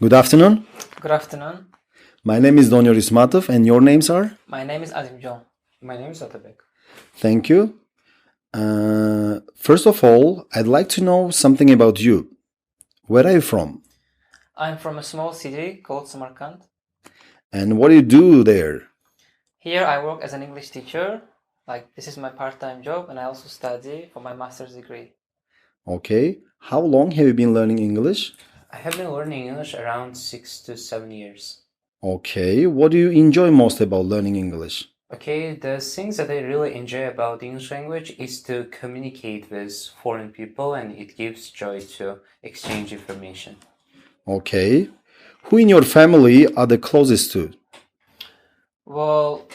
Good afternoon. Good afternoon. My name is Donyor Ismatov, and your names are? My name is Azimjon. My name is Atabek. Thank you. First of all, I'd like to know something about you. Where are you from? I'm from a small city called Samarkand. And what do you do there? Here I work as an English teacher. This is my part-time job, and I also study for my master's degree. Okay. How long have you been learning English? I have been learning English around 6 to 7 years. Okay. What do you enjoy most about learning English? Okay, the things that I really enjoy about English language is to communicate with foreign people, and it gives joy to exchange information. Okay. Who in your family are the closest to? Well,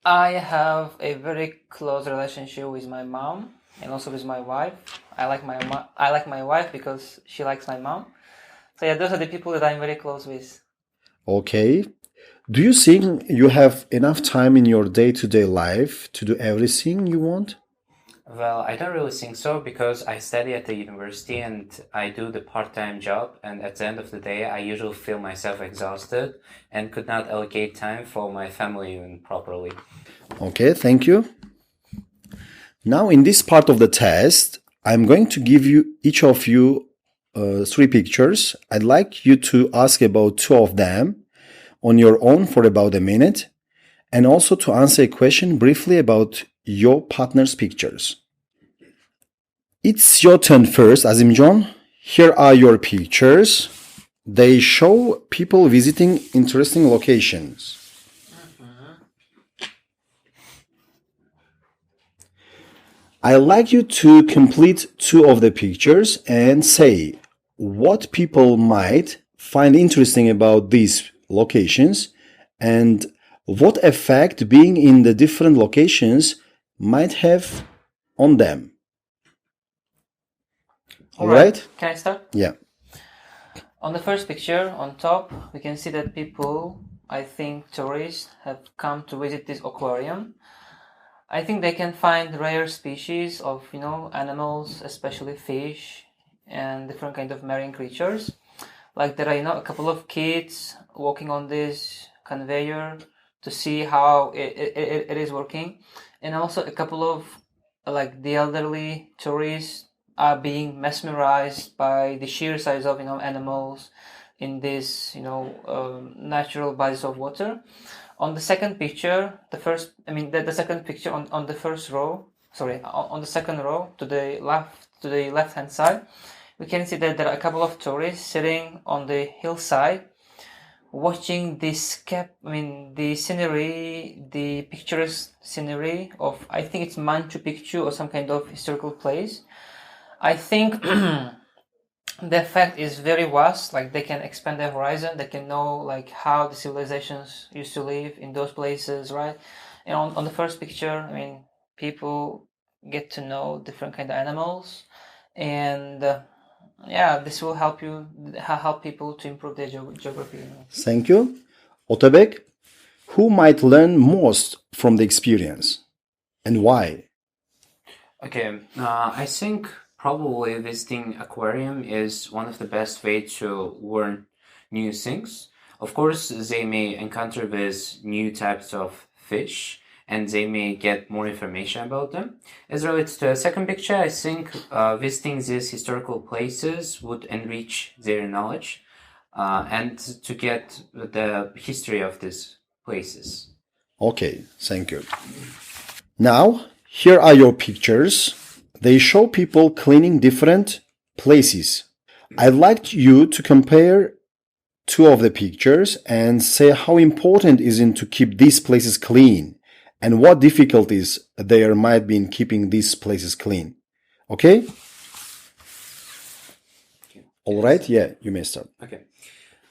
I have a very close relationship with my mom and also with my wife. I like my wife because she likes my mom. So yeah, those are the people that I'm very close with. Okay. Do you think you have enough time in your day-to-day life to do everything you want? Well, I don't really think so because I study at the university and I do the part-time job, and at the end of the day I usually feel myself exhausted and could not allocate time for my family even properly. Okay, thank you. Now in this part of the test, I'm going to give each of you three pictures. I'd like you to ask about two of them on your own for about a minute, and also to answer a question briefly about your partner's pictures. It's your turn first, Azimjon. Here are your pictures. They show people visiting interesting locations. I'd like you to complete two of the pictures and say what people might find interesting about these locations and what effect being in the different locations might have on them. All right? Can I start? Yeah. On the first picture, on top, we can see that people, I think tourists, have come to visit this aquarium. I think they can find rare species of, animals, especially fish and different kind of marine creatures. Like there are, a couple of kids walking on this conveyor to see how it is working. And also a couple of, the elderly tourists are being mesmerized by the sheer size of, animals in this, natural bodies of water. On the second picture, the second picture on the first row, on the second row to the left hand side, we can see that there are a couple of tourists sitting on the hillside, watching the scenery, the picturesque scenery of, I think it's Machu Picchu or some kind of historical place. I think the effect is very vast. Like they can expand their horizon. They can know how the civilizations used to live in those places, right? And on the first picture, people get to know different kind of animals, and this will help people to improve their geography. Thank you. Otabek, who might learn most from the experience and why? Okay, I think probably visiting aquarium is one of the best way to learn new things. Of course, they may encounter with new types of fish and they may get more information about them. As relates to the second picture, I think visiting these historical places would enrich their knowledge and to get the history of these places. Okay, thank you. Now, here are your pictures. They show people cleaning different places. I'd like you to compare two of the pictures and say how important is it to keep these places clean and what difficulties there might be in keeping these places clean. Okay? All right? Yeah, you may start. Okay.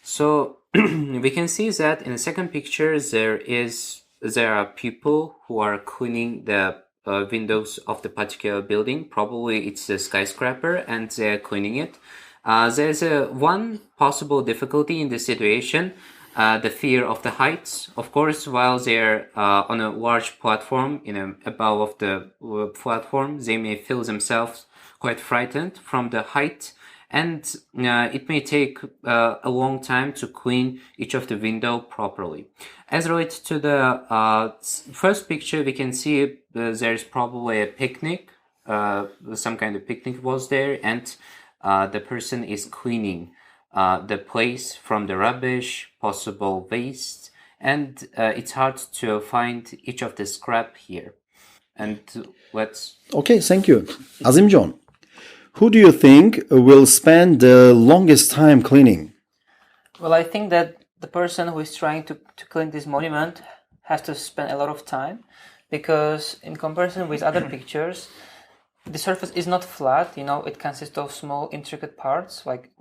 So we can see that in the second picture there are people who are cleaning the windows of the particular building. Probably it's a skyscraper and they're cleaning it. There's one possible difficulty in this situation, the fear of the heights. Of course, while they're on a large platform, above of the platform, they may feel themselves quite frightened from the height and it may take a long time to clean each of the window properly. As related to the first picture, we can see there's probably a picnic, some kind of picnic was there, and the person is cleaning the place from the rubbish, possible waste, and it's hard to find each of the scrap here. And let's... Okay, thank you. Azimjon, who do you think will spend the longest time cleaning? Well, I think that the person who is trying to clean this monument has to spend a lot of time, because in comparison with other pictures, the surface is not flat. It consists of small intricate parts. Like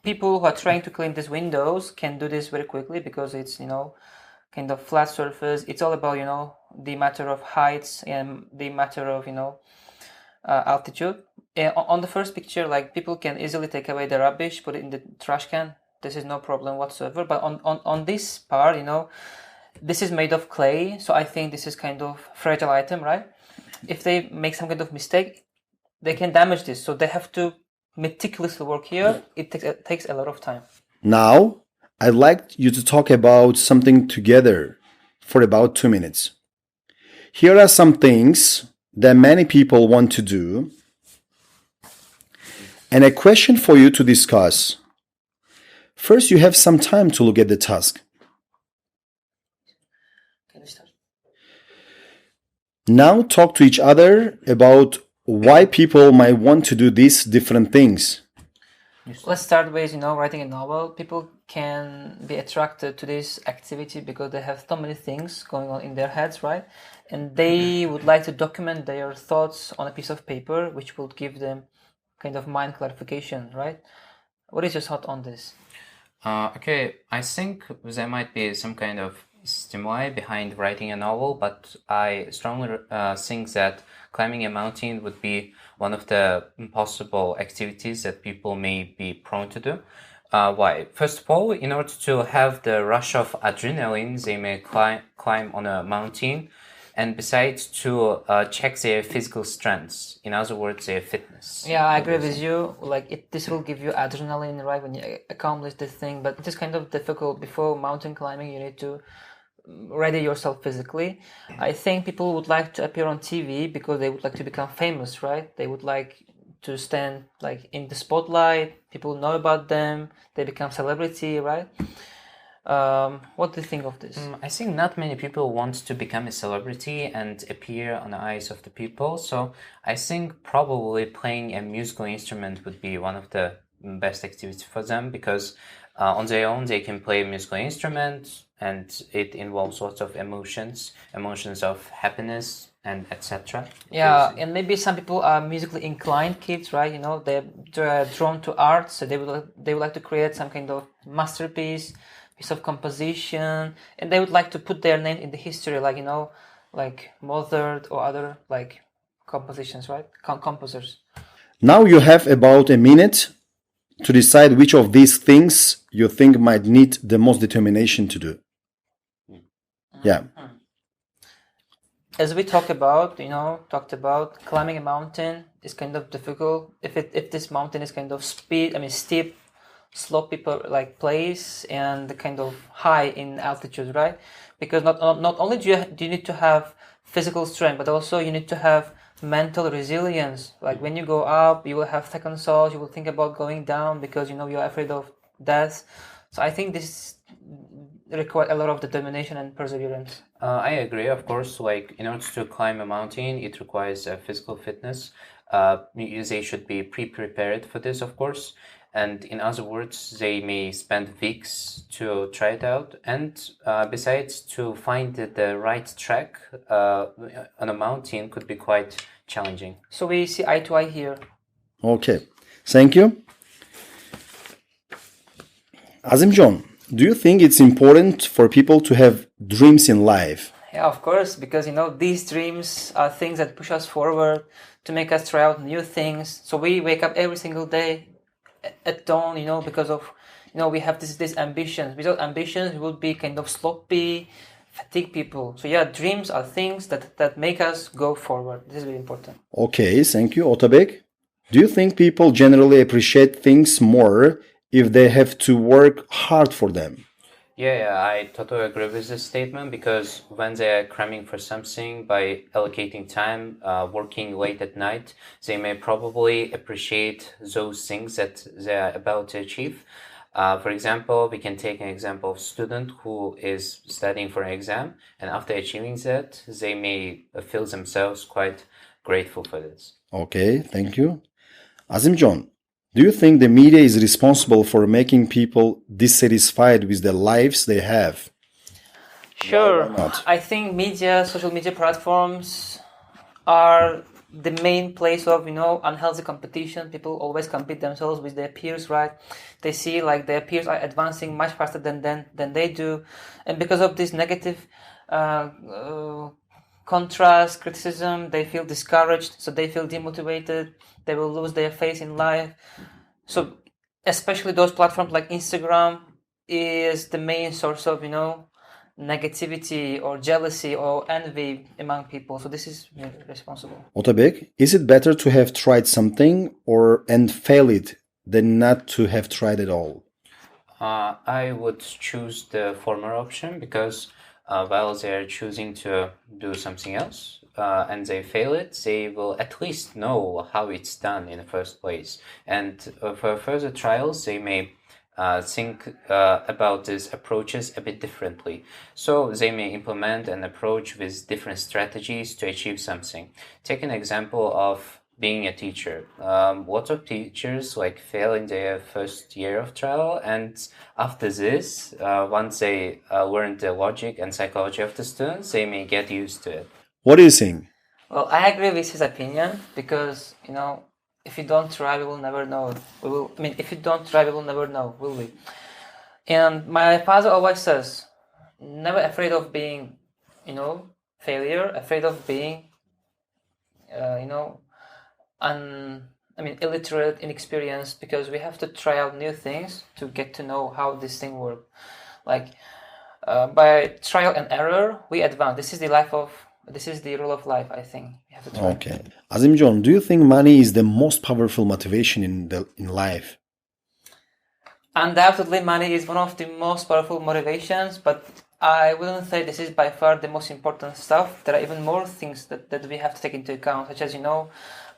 people who are trying to clean these windows can do this very quickly because it's kind of flat surface. It's all about the matter of heights and the matter of altitude. On the first picture, like, people can easily take away the rubbish, put it in the trash can. This is no problem whatsoever. But on this part, this is made of clay, so I think this is kind of fragile item, right? If they make some kind of mistake, they can damage this. So they have to meticulously work here. It takes a lot of time. Now, I'd like you to talk about something together for about 2 minutes. Here are some things that many people want to do, and a question for you to discuss. First, you have some time to look at the task. Can we start? Now talk to each other about why people might want to do these different things. Let's start with, writing a novel. People can be attracted to this activity because they have so many things going on in their heads, right? And they would like to document their thoughts on a piece of paper, which will give them kind of mind clarification, right? What is your thought on this? Okay, I think there might be some kind of stimuli behind writing a novel, but I strongly think that climbing a mountain would be one of the possible activities that people may be prone to do. Why? First of all, in order to have the rush of adrenaline, they may climb on a mountain, and besides to check their physical strengths, in other words, their fitness. Yeah, I agree with you. Like, this will give you adrenaline, right, when you accomplish this thing, but it is kind of difficult. Before mountain climbing, you need to ready yourself physically. I think people would like to appear on TV because they would like to become famous, right? They would like to stand like in the spotlight. People know about them. They become celebrity, right? What do you think of this? I think not many people want to become a celebrity and appear on the eyes of the people. So I think probably playing a musical instrument would be one of the best activities for them, because on their own they can play a musical instrument, and it involves lots of emotions of happiness and etc. Yeah, and maybe some people are musically inclined kids, right? They're drawn to art, so they would like to create some kind of masterpiece, piece of composition, and they would like to put their name in the history, like Mozart or other like compositions, right? Composers. Now you have about a minute to decide which of these things you think might need the most determination to do. Yeah. As we talked about climbing a mountain is kind of difficult. If this mountain is kind of steep, slopey place, and kind of high in altitude, right? Because not only do you need to have physical strength, but also you need to have mental resilience. Like, when you go up, you will have second thoughts. You will think about going down because you're afraid of death. So I think this requires a lot of determination and perseverance. I agree, of course. Like, in order to climb a mountain, it requires physical fitness. They should be pre-prepared for this, of course. And in other words, they may spend weeks to try it out. And besides, to find the right track on a mountain could be quite challenging. So we see eye to eye here. Okay, thank you. Azimjon, do you think it's important for people to have dreams in life? Yeah, of course, because these dreams are things that push us forward, to make us try out new things. So we wake up every single day at dawn, because of we have this ambitions. Without ambitions, we would be kind of sloppy, fatigue people. So yeah, dreams are things that make us go forward. This is very important. Okay, thank you. Otabek? Do you think people generally appreciate things more if they have to work hard for them? Yeah, I totally agree with this statement because when they are cramming for something by allocating time, working late at night, they may probably appreciate those things that they are about to achieve. For example, we can take an example of student who is studying for an exam, and after achieving that, they may feel themselves quite grateful for this. Okay, thank you. Azimjon, do you think the media is responsible for making people dissatisfied with the lives they have? Sure. not? I think social media platforms are the main place of unhealthy competition. People always compete themselves with their peers, right? They see like their peers are advancing much faster than they do, and because of this negative contrast, criticism, they feel discouraged, so they feel demotivated. They will lose their faith in life. So especially those platforms like Instagram is the main source of negativity or jealousy or envy among people. So this is responsible. Otabek, is it better to have tried something and fail it than not to have tried at all? I would choose the former option because while they are choosing to do something else and they fail it, they will at least know how it's done in the first place. And for further trials, they may think about these approaches a bit differently. So they may implement an approach with different strategies to achieve something. Take an example of being a teacher. Lots of teachers fail in their first year of trial, and after this, once they learn the logic and psychology of the students, they may get used to it. What do you think? Well, I agree with his opinion because if you don't try, we will never know. If you don't try, we will never know, will we? And my father always says, never afraid of being, failure, afraid of being, illiterate, inexperienced, because we have to try out new things to get to know how this thing works. By trial and error, we advance. This is the rule of life, I think. You have to try. Okay. Azimjon, do you think money is the most powerful motivation in life? Undoubtedly, money is one of the most powerful motivations, but I wouldn't say this is by far the most important stuff. There are even more things that we have to take into account, such as,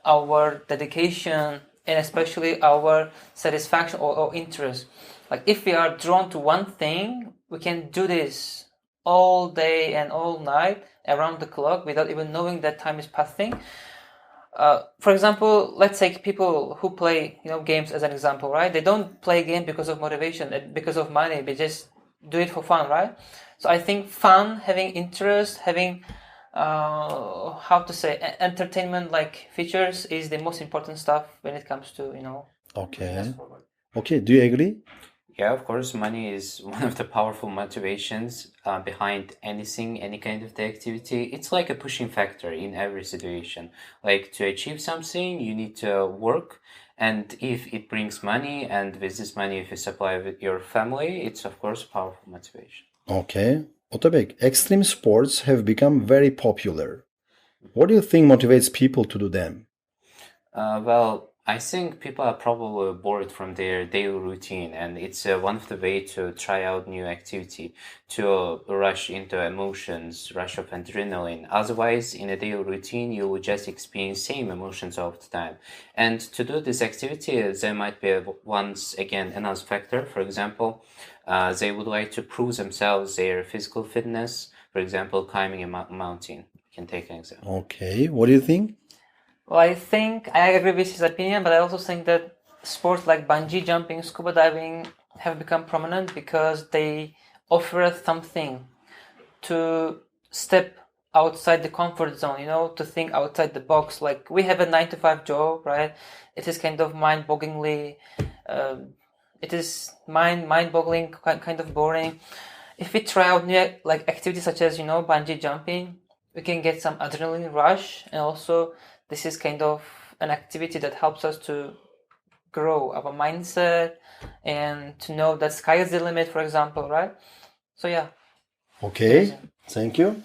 our dedication and especially our satisfaction or interest. Like if we are drawn to one thing, we can do this all day and all night around the clock without even knowing that time is passing. For example, let's take people who play games as an example, right? They don't play a game because of motivation, because of money. They just do it for fun, right? So I think fun, having interest, having entertainment like features is the most important stuff when it comes to Okay, do you agree? Yeah, of course, money is one of the powerful motivations behind anything, any kind of the activity. It's like a pushing factor in every situation. Like to achieve something, you need to work. And if it brings money, and with this money, if you supply with your family, it's of course powerful motivation. Okay. Otabek, extreme sports have become very popular. What do you think motivates people to do them? Well, I think people are probably bored from their daily routine, and it's one of the way to try out new activity, to rush into emotions, rush of adrenaline. Otherwise, in a daily routine, you will just experience same emotions all the time. And to do this activity, there might be once again another factor. For example, they would like to prove themselves their physical fitness. For example, climbing a mountain. You can take an example. Okay, what do you think? Well, I think I agree with his opinion, but I also think that sports like bungee jumping, scuba diving have become prominent because they offer something to step outside the comfort zone, to think outside the box. Like we have a 9-to-5 job, right? It is kind of mind-bogglingly, mind-boggling, kind of boring. If we try out new activities such as bungee jumping, we can get some adrenaline rush, and also this is kind of an activity that helps us to grow our mindset and to know that sky is the limit, for example, right? So yeah. Okay, thank you.